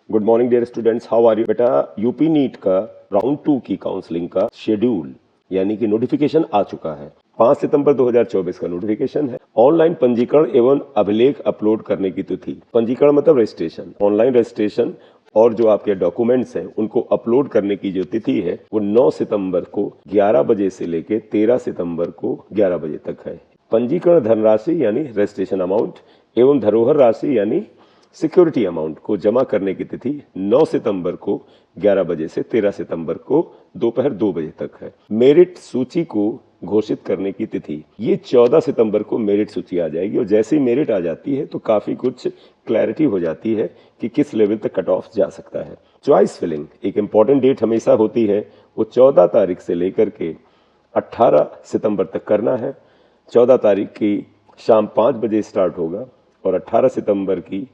Good morning dear students, how are you? बेटा, UP NEET का round 2 की counselling का शेड्यूल यानी कि नोटिफिकेशन आ चुका है। 5 सितंबर 2024 का नोटिफिकेशन है। ऑनलाइन पंजीकरण एवं अभिलेख अपलोड करने की तिथि, पंजीकरण मतलब रजिस्ट्रेशन, ऑनलाइन रजिस्ट्रेशन और जो आपके डॉक्यूमेंट्स हैं उनको अपलोड करने की जो तिथि है वो 9 सितंबर को 11 बजे से लेकर 13 सितंबर को 11 बजे तक है। पंजीकरण धनराशि यानी रजिस्ट्रेशन अमाउंट एवं धरोहर राशि यानी सिक्योरिटी अमाउंट को जमा करने की तिथि 9 सितंबर को 11 बजे से 13 सितंबर को दोपहर 2 बजे तक है। मेरिट सूची को घोषित करने की तिथि ये 14 सितंबर को मेरिट सूची आ जाएगी और जैसे ही मेरिट आ जाती है तो काफी कुछ क्लैरिटी हो जाती है कि किस लेवल तक कट ऑफ जा सकता है। चॉइस फिलिंग एक इंपॉर्टेंट डेट हमेशा होती है, वो 14 तारीख से लेकर के 18 सितंबर तक करना है। 14 तारीख की शाम 5 बजे स्टार्ट होगा और 18 सितंबर की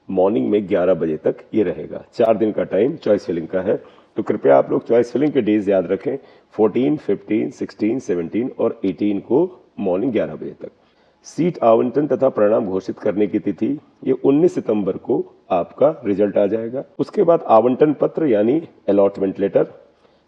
मॉर्निंग में 11 बजे तक ये रहेगा। 4 दिन का टाइम चॉइस फिलिंग का है, तो कृपया आप लोग चॉइस फिलिंग के डेज याद रखें। 14, 15, 16, 17 और 18 को मॉर्निंग 11 बजे तक। सीट आवंटन तथा परिणाम घोषित करने की तिथि ये 19 सितंबर को आपका रिजल्ट आ जाएगा। उसके बाद आवंटन पत्र यानी अलॉटमेंट लेटर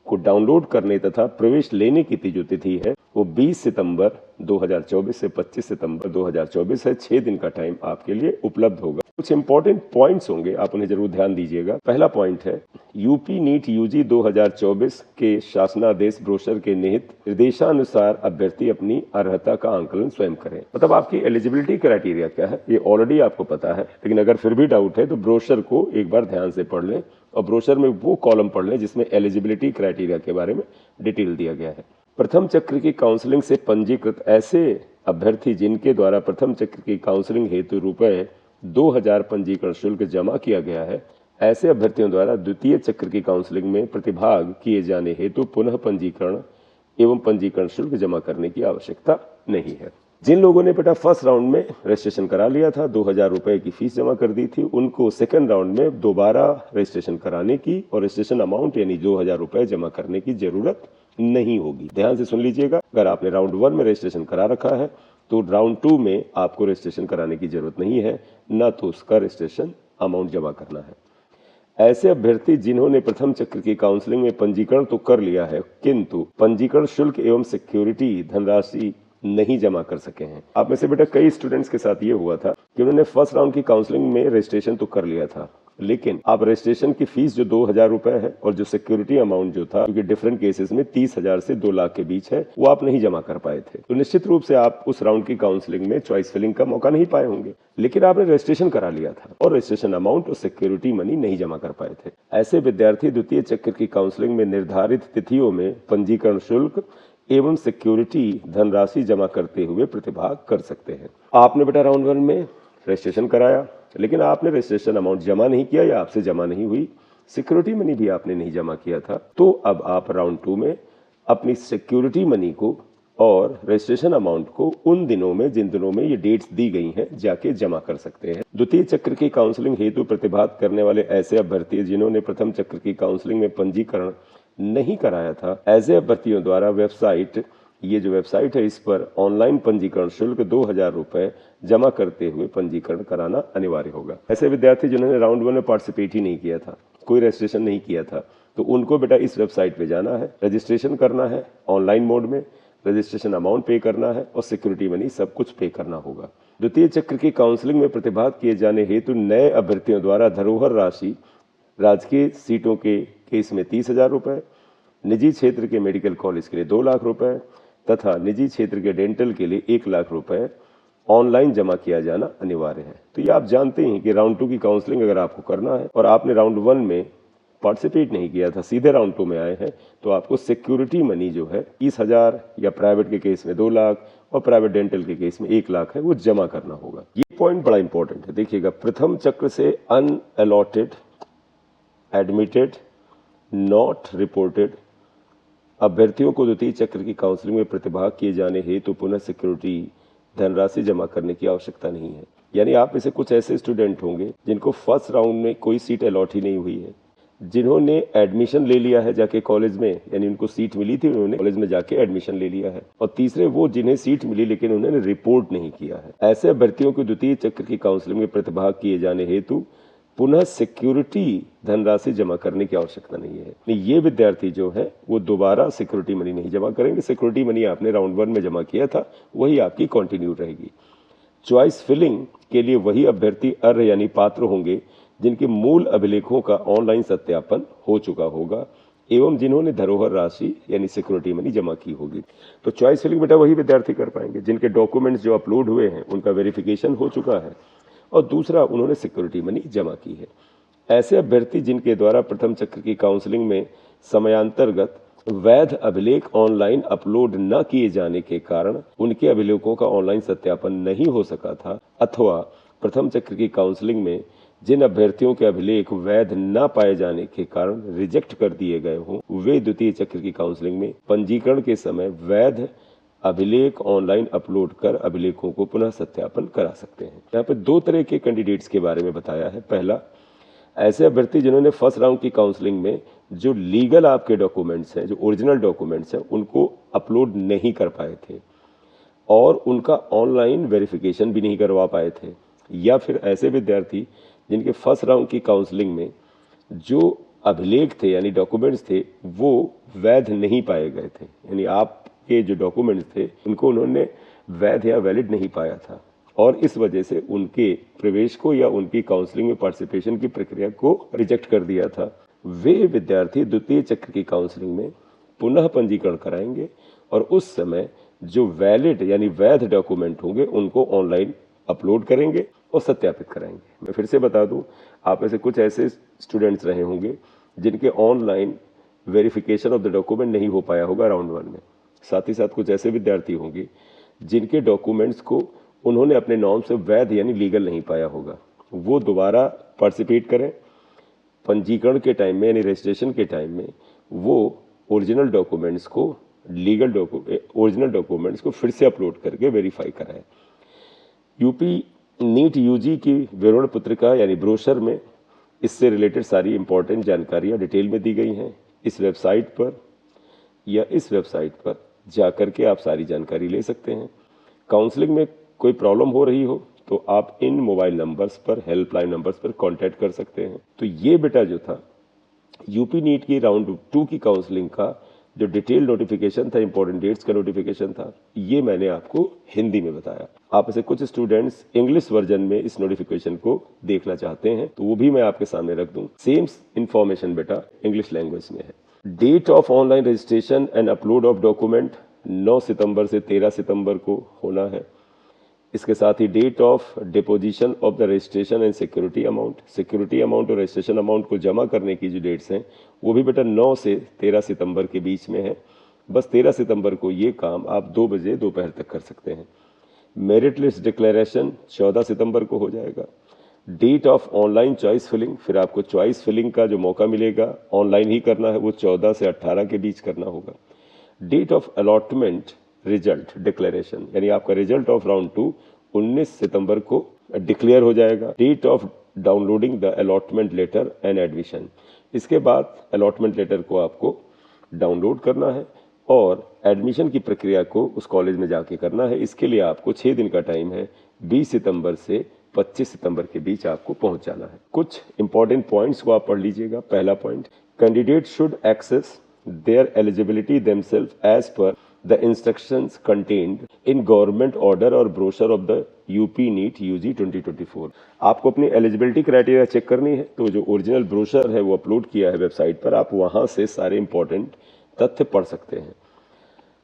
को डाउनलोड करने तथा प्रवेश लेने की जो तिथि है वो 20 सितंबर 2024 से 25 सितंबर 2024 है। 6 दिन का टाइम आपके लिए उपलब्ध होगा। कुछ इंपॉर्टेंट पॉइंट्स होंगे, आप उन्हें जरूर ध्यान दीजिएगा। पहला पॉइंट है यूपी नीट यूजी 2024 के शासनादेश ब्रोशर के निहित निर्देशानुसार अभ्यर्थी अपनी अर्हता का आंकलन स्वयं करें। मतलब आपकी एलिजिबिलिटी क्राइटेरिया क्या है ये ऑलरेडी आपको पता है, लेकिन अगर फिर भी डाउट है तो ब्रोशर को एक बार ध्यान से पढ़ लें और ब्रोशर में वो कॉलम पढ़ लें जिसमें एलिजिबिलिटी क्राइटेरिया के बारे में डिटेल दिया गया है। प्रथम चक्र की काउंसलिंग से पंजीकृत ऐसे अभ्यर्थी जिनके द्वारा प्रथम चक्र की काउंसलिंग हेतु रुपए 2000 पंजीकरण शुल्क जमा किया गया है, ऐसे अभ्यर्थियों द्वारा द्वितीय चक्र की काउंसलिंग में प्रतिभाग किए जाने हेतु पुनः पंजीकरण एवं पंजीकरण शुल्क जमा करने की आवश्यकता नहीं है। जिन लोगों ने बेटा फर्स्ट राउंड में रजिस्ट्रेशन करा लिया था, 2000 रुपए की फीस जमा कर दी थी, उनको सेकंड राउंड में दोबारा रजिस्ट्रेशन कराने की और रजिस्ट्रेशन अमाउंट यानी 2000 रुपए जमा करने की जरूरत नहीं होगी। ध्यान से सुन लीजिएगा, अगर आपने राउंड 1 में रजिस्ट्रेशन करा रखा है तो राउंड 2 में आपको रजिस्ट्रेशन कराने की जरूरत नहीं है, न तो उसका रजिस्ट्रेशन अमाउंट जमा करना है। ऐसे अभ्यर्थी जिन्होंने प्रथम चक्र की काउंसलिंग में पंजीकरण तो कर लिया है किंतु पंजीकरण शुल्क एवं सिक्योरिटी धनराशि नहीं जमा कर सके हैं। आप में से बेटा कई स्टूडेंट्स के साथ ये हुआ था कि उन्होंने फर्स्ट राउंड की काउंसलिंग में रजिस्ट्रेशन तो कर लिया था, लेकिन आप रजिस्ट्रेशन की फीस जो 2000 रुपए है और जो सिक्योरिटी अमाउंट जो था, क्योंकि डिफरेंट केसेस में 30,000 से 2 लाख के बीच है, वो आप नहीं जमा कर पाए थे। तो निश्चित रूप से आप उस राउंड की काउंसलिंग में चॉइस फिलिंग का मौका नहीं पाए होंगे, लेकिन आपने रजिस्ट्रेशन करा लिया था और रजिस्ट्रेशन अमाउंट और सिक्योरिटी मनी नहीं जमा कर पाए थे। ऐसे विद्यार्थी द्वितीय चक्र की काउंसलिंग में निर्धारित तिथियों में पंजीकरण शुल्क एवं सिक्योरिटी धनराशि जमा करते हुए प्रतिभाग कर सकते हैं। आपने बेटा राउंड 1 में रजिस्ट्रेशन कराया, लेकिन आपने रजिस्ट्रेशन अमाउंट जमा नहीं किया या आपसे जमा नहीं हुई, सिक्योरिटी मनी भी आपने नहीं जमा किया था, तो अब आप राउंड 2 में अपनी सिक्योरिटी मनी को और रजिस्ट्रेशन अमाउंट को उन दिनों में जिन दिनों में ये डेट्स दी गई हैं जाके जमा कर सकते हैं। द्वितीय चक्र की काउंसलिंग हेतु प्रतिभाग करने वाले ऐसे अभ्यर्थी जिन्होंने प्रथम चक्र की काउंसलिंग में पंजीकरण नहीं कराया था, ऐसे अभ्यर्थियों द्वारा वेबसाइट, ये जो वेबसाइट है इस पर ऑनलाइन पंजीकरण शुल्क 2000 रुपए जमा करते हुए पंजीकरण कराना अनिवार्य होगा। ऐसे विद्यार्थी जिन्होंने राउंड 1 में पार्टिसिपेट ही नहीं किया था, कोई रजिस्ट्रेशन नहीं किया था, तो उनको बेटा इस वेबसाइट पे जाना है, रजिस्ट्रेशन करना है ऑनलाइन मोड में, रजिस्ट्रेशन अमाउंट पे करना है और सिक्योरिटी मनी सब कुछ पे करना होगा। द्वितीय चक्र की काउंसलिंग में प्रतिभाग किए जाने हेतु नए अभ्यर्थियों द्वारा धरोहर राशि राजकीय सीटों के केस में 30,000 रुपए, निजी क्षेत्र के मेडिकल कॉलेज के लिए 2 लाख रुपए तथा निजी क्षेत्र के डेंटल के लिए 1 लाख रुपए ऑनलाइन जमा किया जाना अनिवार्य है। तो ये आप जानते हैं कि राउंड 2 की काउंसलिंग अगर आपको करना है और आपने राउंड 1 में पार्टिसिपेट नहीं किया था, सीधे राउंड 2 में आए हैं, तो आपको सिक्योरिटी मनी जो है 30,000 या प्राइवेट के केस में 2 लाख और प्राइवेट डेंटल के केस में 1 लाख है, वो जमा करना होगा। ये पॉइंट बड़ा इंपॉर्टेंट है। देखिएगा, प्रथम चक्र से अनअलॉटेड, एडमिटेड, नॉट रिपोर्टेड अभ्यर्थियों को द्वितीय चक्र की काउंसलिंग में प्रतिभाग किए जाने हेतु पुनः सिक्योरिटी धनराशि जमा करने की आवश्यकता नहीं है। यानी आप में से कुछ ऐसे स्टूडेंट होंगे जिनको फर्स्ट राउंड में कोई सीट अलॉट ही नहीं हुई है, जिन्होंने एडमिशन ले लिया है जाके कॉलेज में, यानी उनको सीट मिली थी, उन्होंने कॉलेज में जाके एडमिशन ले लिया है, और तीसरे वो जिन्हें सीट मिली लेकिन उन्होंने रिपोर्ट नहीं किया है। ऐसे अभ्यर्थियों को द्वितीय चक्र की काउंसलिंग में प्रतिभाग किए जाने हेतु पुनः सिक्योरिटी धनराशि जमा करने की आवश्यकता नहीं है। ये विद्यार्थी जो है वो दोबारा सिक्योरिटी मनी नहीं जमा करेंगे। सिक्योरिटी मनी आपने राउंड 1 में जमा किया था, वही आपकी कंटिन्यू रहेगी। चॉइस फिलिंग के लिए वही अभ्यर्थी अर्ह यानी पात्र होंगे जिनके मूल अभिलेखों का ऑनलाइन सत्यापन हो चुका होगा एवं जिन्होंने धरोहर राशि यानी सिक्योरिटी मनी जमा की होगी। तो चॉइस फिलिंग बेटा वही विद्यार्थी कर पाएंगे जिनके डॉक्यूमेंट्स जो अपलोड हुए हैं उनका वेरिफिकेशन हो चुका है और दूसरा उन्होंने सिक्योरिटी मनी जमा की है। ऐसे अभ्यर्थी जिनके द्वारा प्रथम चक्र की काउंसलिंग में समयांतर्गत वैध अभिलेख ऑनलाइन अपलोड न किए जाने के कारण उनके अभिलेखों का ऑनलाइन सत्यापन नहीं हो सका था, अथवा प्रथम चक्र की काउंसलिंग में जिन अभ्यर्थियों के अभिलेख वैध न पाए जाने के कारण रिजेक्ट कर दिए गए हों, वे द्वितीय चक्र की काउंसलिंग में पंजीकरण के समय वैध अभिलेख ऑनलाइन अपलोड कर अभिलेखों को पुनः सत्यापन करा सकते हैं। यहाँ पे 2 तरह के कैंडिडेट्स के बारे में बताया है। पहला, ऐसे अभ्यर्थी जिन्होंने फर्स्ट राउंड की काउंसलिंग में जो लीगल आपके डॉक्यूमेंट्स हैं, जो ओरिजिनल डॉक्यूमेंट्स हैं, उनको अपलोड नहीं कर पाए थे और उनका ऑनलाइन वेरिफिकेशन भी नहीं करवा पाए थे, या फिर ऐसे विद्यार्थी जिनके फर्स्ट राउंड की काउंसलिंग में जो अभिलेख थे यानी डॉक्यूमेंट्स थे वो वैध नहीं पाए गए थे, यानी आपके जो डॉक्यूमेंट्स थे उनको उन्होंने वैध या वैलिड नहीं पाया था और इस वजह से उनके प्रवेश को या उनकी काउंसलिंग में पार्टिसिपेशन की प्रक्रिया को रिजेक्ट कर दिया था। वे विद्यार्थी द्वितीय चक्र की काउंसलिंग में पुनः पंजीकरण कराएंगे और उस समय जो वैलिड यानी वैध डॉक्यूमेंट होंगे उनको ऑनलाइन अपलोड करेंगे और सत्यापित कराएंगे। मैं फिर से बता दूं, आप में से कुछ ऐसे स्टूडेंट्स रहे होंगे जिनके online verification of the document नहीं हो पाया होगा राउंड 1 में। साथ ही साथ कुछ ऐसे विद्यार्थी होंगे जिनके डॉक्यूमेंट्स को उन्होंने अपने नॉर्म से वैध यानी लीगल नहीं पाया होगा। वो दोबारा पार्टिसिपेट करें, पंजीकरण के टाइम में यानी रजिस्ट्रेशन के टाइम में वो ओरिजिनल डॉक्यूमेंट्स को ओरिजिनल डॉक्यूमेंट्स को फिर से अपलोड करके वेरीफाई कराएं। यूपी नीट यूजी की विवरण पुत्रिका यानी ब्रोशर में इससे रिलेटेड सारी इंपॉर्टेंट जानकारियां डिटेल में दी गई हैं। इस वेबसाइट पर जाकर के आप सारी जानकारी ले सकते हैं। काउंसलिंग में कोई प्रॉब्लम हो रही हो तो आप इन मोबाइल नंबर्स पर, हेल्पलाइन नंबर्स पर कांटेक्ट कर सकते हैं। तो ये बेटा जो था यूपी नीट की राउंड 2 की काउंसलिंग का जो डिटेल नोटिफिकेशन था, इंपॉर्टेंट डेट्स का नोटिफिकेशन था, ये मैंने आपको हिंदी में बताया। आप ऐसे कुछ स्टूडेंट्स इंग्लिश वर्जन में इस नोटिफिकेशन को देखना चाहते हैं तो वो भी मैं आपके सामने रख दूं। सेम इंफॉर्मेशन बेटा इंग्लिश लैंग्वेज में है। Date of online registration and upload of document 9 सितंबर से 13 सितंबर को होना है। इसके साथ ही date of deposition of the registration and security amount और रजिस्ट्रेशन अमाउंट को जमा करने की जो डेट्स हैं वो भी बेटा 9 से 13 सितंबर के बीच में है। बस 13 सितंबर को ये काम आप 2 बजे दोपहर तक कर सकते हैं। मेरिट लिस्ट डिक्लेरेशन 14 सितंबर को हो जाएगा। Date of online choice filling, फिर आपको चॉइस फिलिंग का जो मौका मिलेगा ऑनलाइन ही करना है, वो 14 से 18 के बीच करना होगा। Date of allotment result declaration यानी आपका रिजल्ट ऑफ राउंड 2 19 सितंबर को डिक्लेयर हो जाएगा। Date of downloading the allotment letter and admission, इसके बाद अलॉटमेंट लेटर को आपको डाउनलोड करना है और एडमिशन की प्रक्रिया को उस कॉलेज में जाके करना है। इसके लिए आपको 6 दिन का टाइम है, 20 सितंबर से 25 सितंबर के बीच आपको पहुंच जाना है। कुछ इंपॉर्टेंट पॉइंट्स को आप पढ़ लीजिएगा। पहला point, candidate should access their eligibility themselves as per the instructions contained in government order or brochure of the UP NEET UG 2024। आपको अपनी एलिजिबिलिटी क्राइटेरिया चेक करनी है तो जो ओरिजिनल ब्रोशर है वो अपलोड किया है वेबसाइट पर, आप वहां से सारे इंपॉर्टेंट तथ्य पढ़ सकते हैं।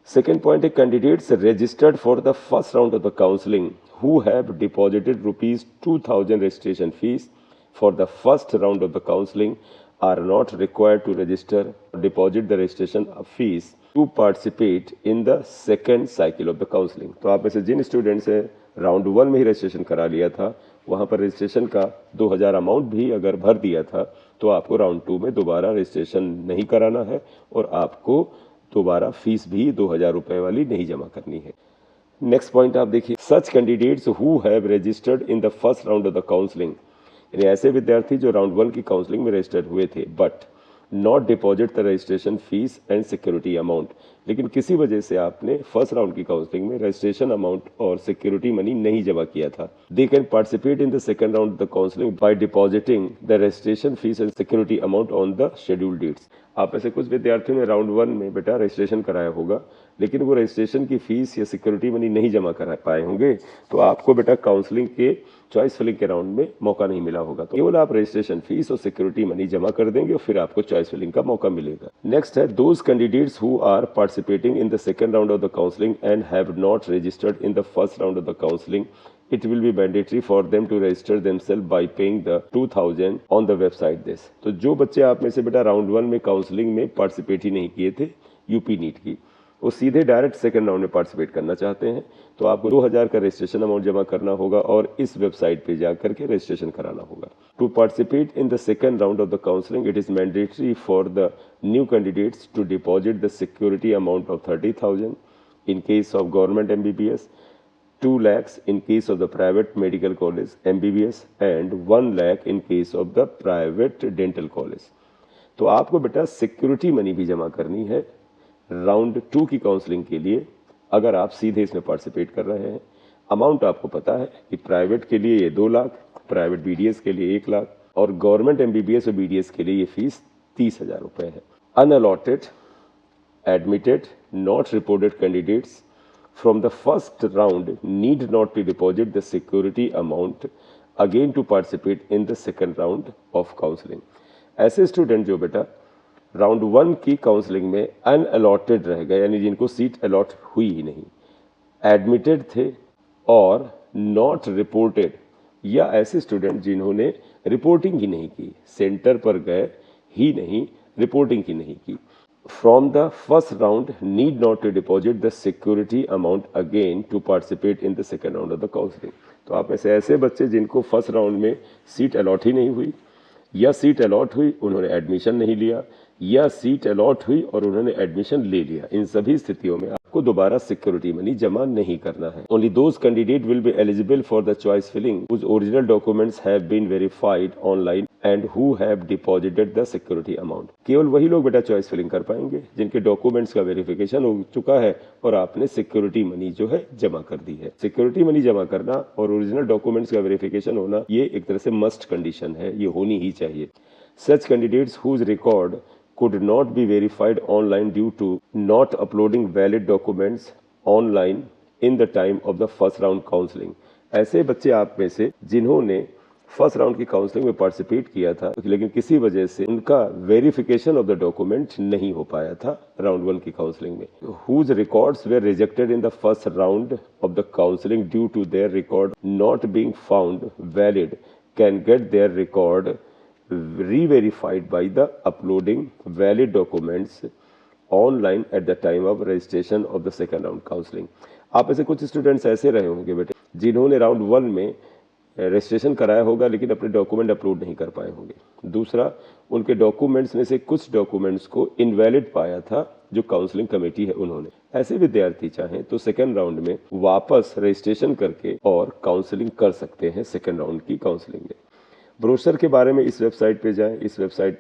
सेकेंड पॉइंट है, candidates registered for the first round of the counselling who have deposited ₹2,000 registration fees for the first round of the counseling are not required to register or deposit the registration fees to participate in the second cycle of the counseling। तो आप में से जिन students ने round 1 में ही registration करा लिया था वहाँ पर रजिस्ट्रेशन का 2000 अमाउंट भी अगर भर दिया था तो आपको राउंड 2 में दोबारा रजिस्ट्रेशन नहीं कराना है और आपको दोबारा फीस भी 2000 रुपये वाली नहीं जमा करनी है। नेक्स्ट पॉइंट आप देखिए, such candidates who have registered in the first round of the counselling, यानी ऐसे विद्यार्थी जो राउंड 1 की काउंसलिंग में रजिस्टर्ड हुए थे but not deposit the registration fees and security amount, लेकिन किसी वजह से आपने फर्स्ट राउंड की काउंसलिंग में रजिस्ट्रेशन अमाउंट और सिक्योरिटी मनी नहीं जमा किया था, they can participate in the second round of the counselling by depositing the registration fees and security amount on the scheduled dates. आप में से कुछ विद्यार्थियों ने राउंड 1 में बेटा रजिस्ट्रेशन कराया होगा, लेकिन वो रजिस्ट्रेशन की फीस या सिक्योरिटी मनी नहीं जमा करा पाए होंगे, तो आपको बेटा काउंसलिंग के चॉइस फिलिंग के राउंड में मौका नहीं मिला होगा। तो केवल आप रजिस्ट्रेशन फीस और सिक्योरिटी मनी जमा कर देंगे और फिर आपको चॉइस फिलिंग का मौका मिलेगा। नेक्स्ट है those candidates who are participating in the second round of the counselling and have not registered in the first round of the counselling, it will be mandatory for them to register themselves by paying the 2000 on the website this। तो जो बच्चे आप में से बेटा round 1 में counselling में participate ही नहीं किए थे यूपी नीट की, वो सीधे डायरेक्ट सेकंड राउंड में पार्टिसिपेट करना चाहते हैं, तो आपको 2000 का रजिस्ट्रेशन अमाउंट जमा करना होगा और इस वेबसाइट पे जाकर के रजिस्ट्रेशन कराना होगा। To participate in the second round of the counselling it is mandatory for the new candidates to deposit the security amount of 30,000 in case of government MBBS, 2 lakhs in case of the private medical college MBBS and 1 lakh in case of the private dental college। तो आपको बेटा security money भी जमा करनी है round 2 की counselling के लिए अगर आप सीधे इसमें पार्टिसिपेट कर रहे हैं। अमाउंट आपको पता है कि प्राइवेट के लिए ये 2 लाख, प्राइवेट BDS के लिए 1 लाख और गवर्नमेंट MBBS और BDS के लिए ये फीस 30,000 रुपये है। अनअलॉटेड admitted not reported candidates from the first round need not to deposit the security amount again to participate in the second round of counseling। ऐसे स्टूडेंट जो बेटा राउंड 1 की काउंसलिंग में अनअलॉटेड रह गए, यानी जिनको सीट अलॉट हुई ही नहीं, एडमिटेड थे और नॉट रिपोर्टेड, या ऐसे स्टूडेंट जिन्होंने रिपोर्टिंग ही नहीं की, सेंटर पर गए ही नहीं, रिपोर्टिंग ही नहीं की, from the first round need not to deposit the security amount again to participate in the second round of the counseling। तो आप में से ऐसे बच्चे जिनको फर्स्ट राउंड में सीट अलॉट ही नहीं हुई, या सीट अलॉट हुई उन्होंने एडमिशन नहीं लिया, या सीट अलॉट हुई और उन्होंने एडमिशन ले लिया, इन सभी स्थितियों में आपको दोबारा सिक्योरिटी मनी जमा नहीं करना है। Only those candidate will be eligible for the choice filling whose original documents have been verified online and who have deposited the security amount। केवल वही लोग बेटा चॉइस फिलिंग कर पाएंगे जिनके डॉक्यूमेंट्स का वेरिफिकेशन हो चुका है और आपने सिक्योरिटी मनी जो है जमा कर दी है। सिक्योरिटी मनी जमा करना और ओरिजिनल डॉक्यूमेंट्स का वेरिफिकेशन होना ये एक तरह से मस्ट कंडीशन है, ये होनी ही चाहिए। Such candidates whose record could not be verified online due to not uploading valid documents online in the time of the first round counseling। ऐसे बच्चे आप में से जिन्होंने फर्स्ट राउंड की काउंसलिंग में पार्टिसिपेट किया था लेकिन किसी वजह से उनका वेरिफिकेशन ऑफ द डॉक्यूमेंट नहीं हो पाया था राउंड 1 की काउंसलिंग में, whose records were rejected in the first round of the counselling due to their record not being found valid can get their record re-verified by the uploading valid documents online at the time of registration of the second round counseling। आप ऐसे कुछ students ऐसे रहे होंगे बेटे जिन्होंने round 1 में registration कराया होगा लेकिन अपने डॉक्यूमेंट अपलोड नहीं कर पाए होंगे। दूसरा, उनके डॉक्यूमेंट्स में से कुछ डॉक्यूमेंट्स को इनवैलिड पाया था जो काउंसलिंग कमेटी है उन्होंने। ऐसे विद्यार्थी चाहें तो सेकेंड राउंड में वापस रजिस्ट्रेशन करके और काउंसलिंग कर सकते हैं सेकेंड राउंड की काउंसलिंग में। ब्रोशर के बारे में इस वेबसाइट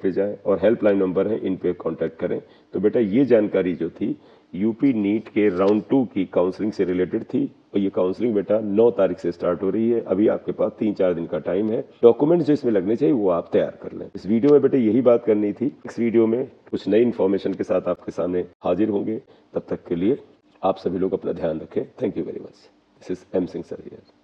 पे जाएं और हेल्पलाइन नंबर है, इन पे कांटेक्ट करें। तो बेटा ये जानकारी जो थी यूपी नीट के राउंड 2 की काउंसलिंग से रिलेटेड थी और ये काउंसलिंग बेटा 9 तारीख से स्टार्ट हो रही है। अभी आपके पास 3-4 दिन का टाइम है। डॉक्यूमेंट्स जो इसमें लगने चाहिए वो आप तैयार कर लें। इस वीडियो में बेटा यही बात करनी थी। इस वीडियो में कुछ नई इन्फॉर्मेशन के साथ आपके सामने हाजिर होंगे। तब तक के लिए आप सभी लोग अपना ध्यान रखें। Thank you very much. This is M Singh sir here.